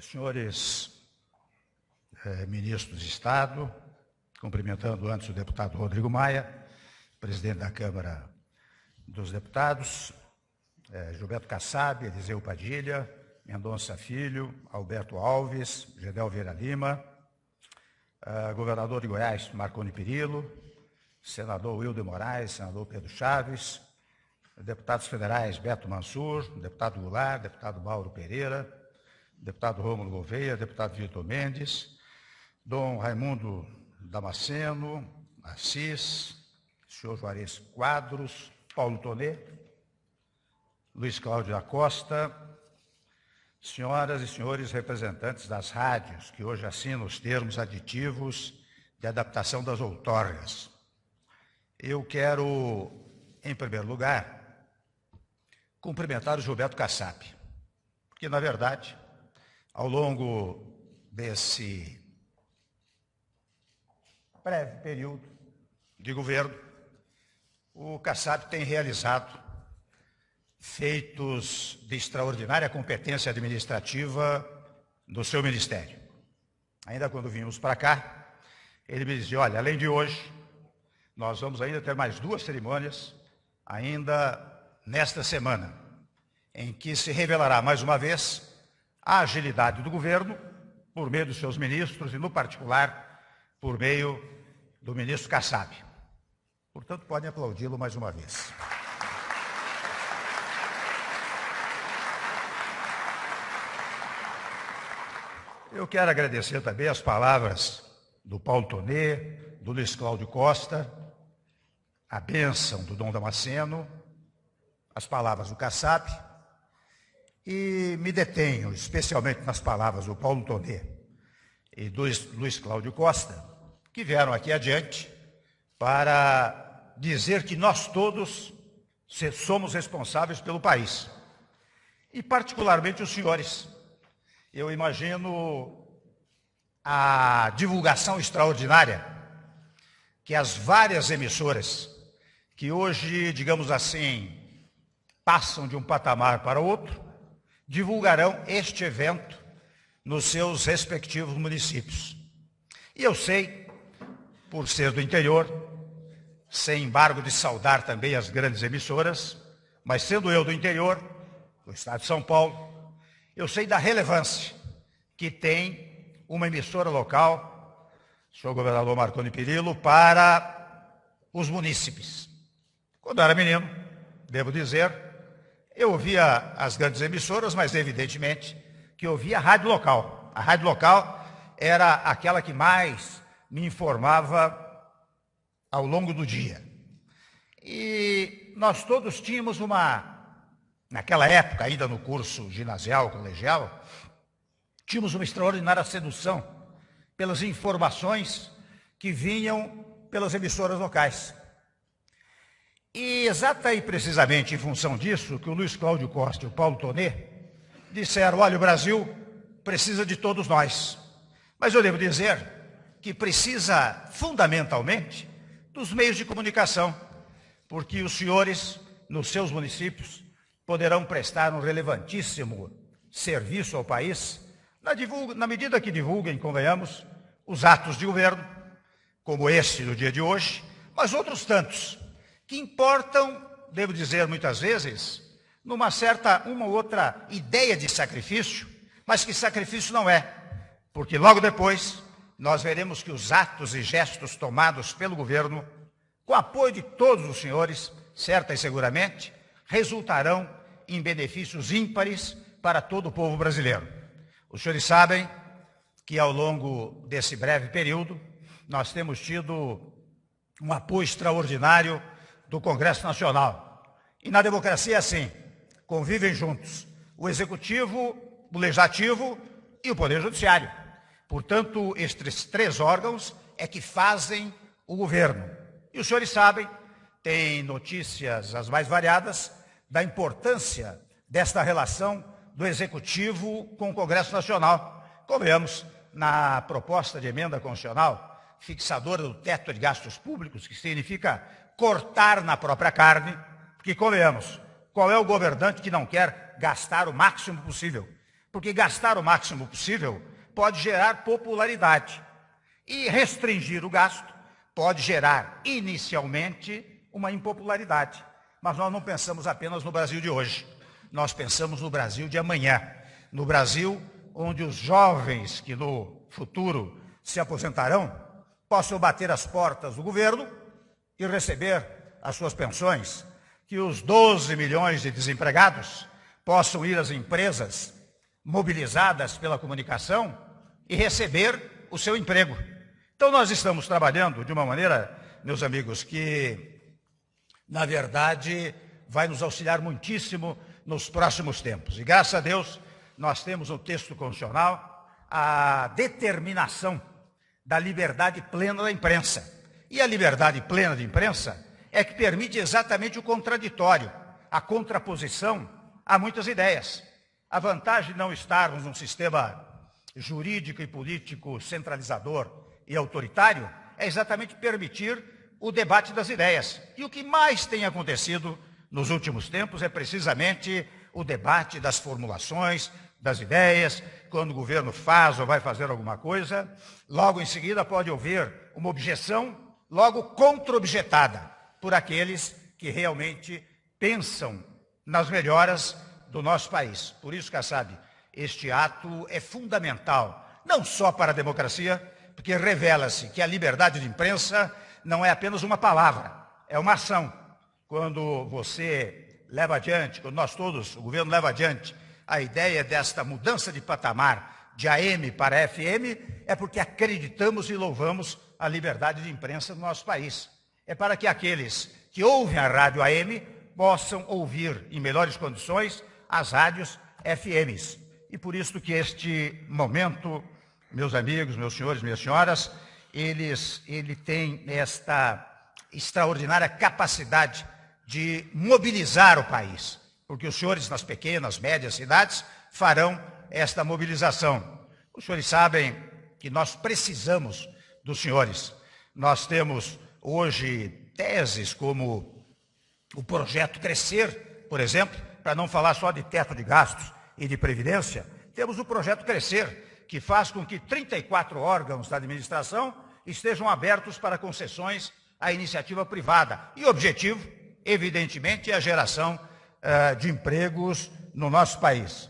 Senhores ministros de Estado, cumprimentando antes o deputado Rodrigo Maia, presidente da Câmara dos Deputados, Gilberto Kassab, Eliseu Padilha, Mendonça Filho, Alberto Alves, Gedel Vieira Lima, governador de Goiás, Marconi Perillo, senador Wilder Moraes, senador Pedro Chaves, deputados federais Beto Mansur, deputado Goulart, deputado Mauro Pereira, deputado Rômulo Gouveia, deputado Vitor Mendes, Dom Raimundo Damasceno, Assis, senhor Juarez Quadros, Paulo Tonet, Luiz Cláudio da Costa, senhoras e senhores representantes das rádios, que hoje assinam os termos aditivos de adaptação das outorgas. Eu quero, em primeiro lugar, cumprimentar o Gilberto Kassab, porque, na verdade, ao longo desse breve período de governo, o Kassab tem realizado feitos de extraordinária competência administrativa do seu ministério. Ainda quando vimos para cá, ele me dizia, olha, além de hoje, nós vamos ainda ter mais 2 cerimônias, ainda nesta semana, em que se revelará mais uma vez a agilidade do governo, por meio dos seus ministros e, no particular, por meio do ministro Kassab. Portanto, podem aplaudi-lo mais uma vez. Eu quero agradecer também as palavras do Paulo Tonet, do Luiz Cláudio Costa, a bênção do Dom Damasceno, as palavras do Kassab, e me detenho especialmente nas palavras do Paulo Tonet e do Luiz Cláudio Costa, que vieram aqui adiante para dizer que nós todos somos responsáveis pelo país, e particularmente os senhores. Eu imagino a divulgação extraordinária que as várias emissoras que hoje, digamos assim, passam de um patamar para outro, divulgarão este evento nos seus respectivos municípios. E eu sei, por ser do interior, sem embargo de saudar também as grandes emissoras, mas sendo eu do interior, do estado de São Paulo, eu sei da relevância que tem uma emissora local, senhor governador Marconi Perillo, para os munícipes. Quando eu era menino, devo dizer, eu ouvia as grandes emissoras, mas evidentemente que eu ouvia a rádio local. A rádio local era aquela que mais me informava ao longo do dia. E nós todos tínhamos naquela época, ainda no curso ginasial, colegial, tínhamos uma extraordinária sedução pelas informações que vinham pelas emissoras locais. E exata e precisamente em função disso, que o Luiz Cláudio Costa e o Paulo Tonet disseram, olha, o Brasil precisa de todos nós. Mas eu devo dizer que precisa fundamentalmente dos meios de comunicação, porque os senhores, nos seus municípios, poderão prestar um relevantíssimo serviço ao país, na medida que divulguem, convenhamos, os atos de governo, como este do dia de hoje, mas outros tantos, que importam, devo dizer muitas vezes, numa uma ou outra ideia de sacrifício, mas que sacrifício não é, porque logo depois nós veremos que os atos e gestos tomados pelo governo, com apoio de todos os senhores, certa e seguramente, resultarão em benefícios ímpares para todo o povo brasileiro. Os senhores sabem que ao longo desse breve período nós temos tido um apoio extraordinário do Congresso Nacional. E na democracia é assim, convivem juntos o Executivo, o Legislativo e o Poder Judiciário. Portanto, estes 3 órgãos é que fazem o governo. E os senhores sabem, têm notícias as mais variadas, da importância desta relação do Executivo com o Congresso Nacional. Como vemos na proposta de emenda constitucional fixadora do teto de gastos públicos, que significa cortar na própria carne, porque, convenhamos, qual é o governante que não quer gastar o máximo possível? porque gastar o máximo possível pode gerar popularidade. E restringir o gasto pode gerar, inicialmente, uma impopularidade. Mas nós não pensamos apenas no Brasil de hoje. Nós pensamos no Brasil de amanhã. No Brasil onde os jovens que no futuro se aposentarão possam bater as portas do governo e receber as suas pensões. Que os 12 milhões de desempregados possam ir às empresas mobilizadas pela comunicação e receber o seu emprego. Então nós estamos trabalhando de uma maneira, meus amigos, que na verdade vai nos auxiliar muitíssimo nos próximos tempos. E graças a Deus nós temos no texto constitucional a determinação da liberdade plena da imprensa. E a liberdade plena de imprensa é que permite exatamente o contraditório, a contraposição a muitas ideias. A vantagem de não estarmos num sistema jurídico e político centralizador e autoritário é exatamente permitir o debate das ideias. E o que mais tem acontecido nos últimos tempos é precisamente o debate das formulações, das ideias. Quando o governo faz ou vai fazer alguma coisa, logo em seguida pode ouvir uma objeção, logo contra-objetada por aqueles que realmente pensam nas melhoras do nosso país. Por isso, Kassab, este ato é fundamental, não só para a democracia, porque revela-se que a liberdade de imprensa não é apenas uma palavra, é uma ação. Quando você leva adiante, quando nós todos, o governo leva adiante a ideia desta mudança de patamar de AM para FM, é porque acreditamos e louvamos a liberdade de imprensa no nosso país. É para que aqueles que ouvem a rádio AM possam ouvir em melhores condições as rádios FMs. E por isso que este momento, meus amigos, meus senhores, minhas senhoras, ele tem esta extraordinária capacidade de mobilizar o país, porque os senhores nas pequenas, médias cidades farão esta mobilização. Os senhores sabem que nós precisamos dos senhores. Nós temos hoje teses como o projeto Crescer, por exemplo, para não falar só de teto de gastos e de previdência, temos o projeto Crescer, que faz com que 34 órgãos da administração estejam abertos para concessões à iniciativa privada. E o objetivo, evidentemente, é a geração de empregos no nosso país.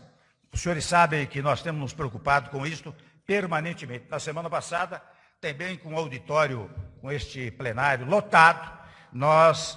Os senhores sabem que nós temos nos preocupado com isso permanentemente. Na semana passada, também com o auditório, com este plenário lotado, nós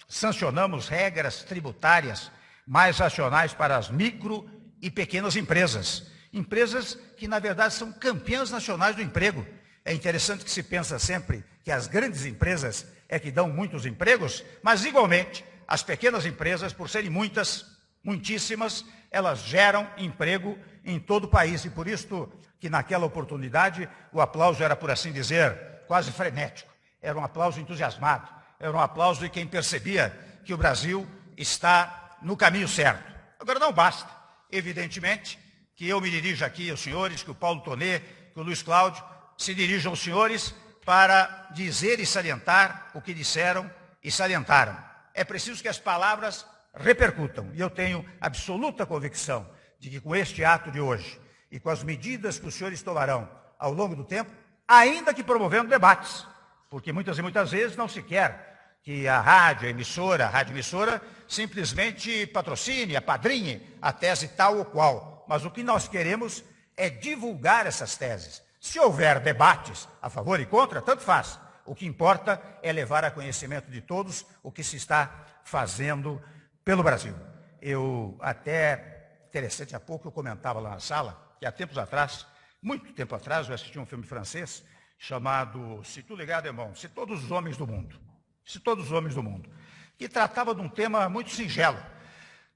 sancionamos regras tributárias mais racionais para as micro e pequenas empresas. Empresas que, na verdade, são campeãs nacionais do emprego. É interessante que se pensa sempre que as grandes empresas é que dão muitos empregos, mas, igualmente, as pequenas empresas, por serem muitas, muitíssimas, elas geram emprego em todo o país. E por isso que, naquela oportunidade, o aplauso era, por assim dizer, quase frenético. Era um aplauso entusiasmado. Era um aplauso de quem percebia que o Brasil está no caminho certo. Agora, não basta, evidentemente, que eu me dirija aqui aos senhores, que o Paulo Tonet, que o Luiz Cláudio se dirijam aos senhores para dizer e salientar o que disseram e salientaram. É preciso que as palavras repercutam. E eu tenho absoluta convicção de que com este ato de hoje e com as medidas que os senhores tomarão ao longo do tempo, ainda que promovendo debates, porque muitas e muitas vezes não se quer que a rádio emissora, simplesmente patrocine, apadrinhe a tese tal ou qual. Mas o que nós queremos é divulgar essas teses. Se houver debates a favor e contra, tanto faz. O que importa é levar a conhecimento de todos o que se está fazendo pelo Brasil. Eu até, interessante, há pouco eu comentava lá na sala, que há tempos atrás, muito tempo atrás, eu assisti um filme francês chamado Se Tu Ligar de Mão, Se Todos os Homens do Mundo. Se Todos os Homens do Mundo. Que tratava de um tema muito singelo,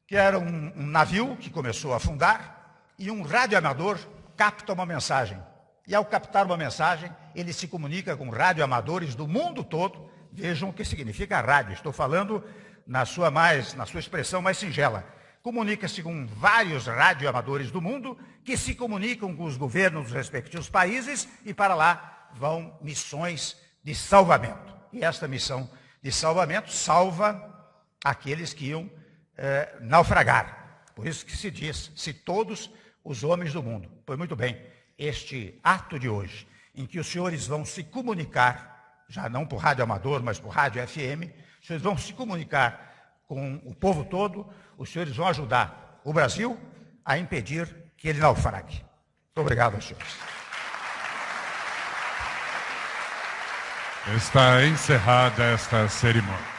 que era um navio que começou a afundar e um radioamador capta uma mensagem. E ao captar uma mensagem, ele se comunica com radioamadores do mundo todo. Vejam o que significa rádio. Estou falando na sua expressão mais singela. Comunica-se com vários radioamadores do mundo que se comunicam com os governos dos respectivos países e para lá vão missões de salvamento. E esta missão de salvamento salva aqueles que iam naufragar. Por isso que se diz, se todos os homens do mundo. Pois muito bem, este ato de hoje, em que os senhores vão se comunicar, já não por rádio amador, mas por rádio FM, os senhores vão se comunicar com o povo todo, os senhores vão ajudar o Brasil a impedir que ele naufrague. Muito obrigado aos senhores. Está encerrada esta cerimônia.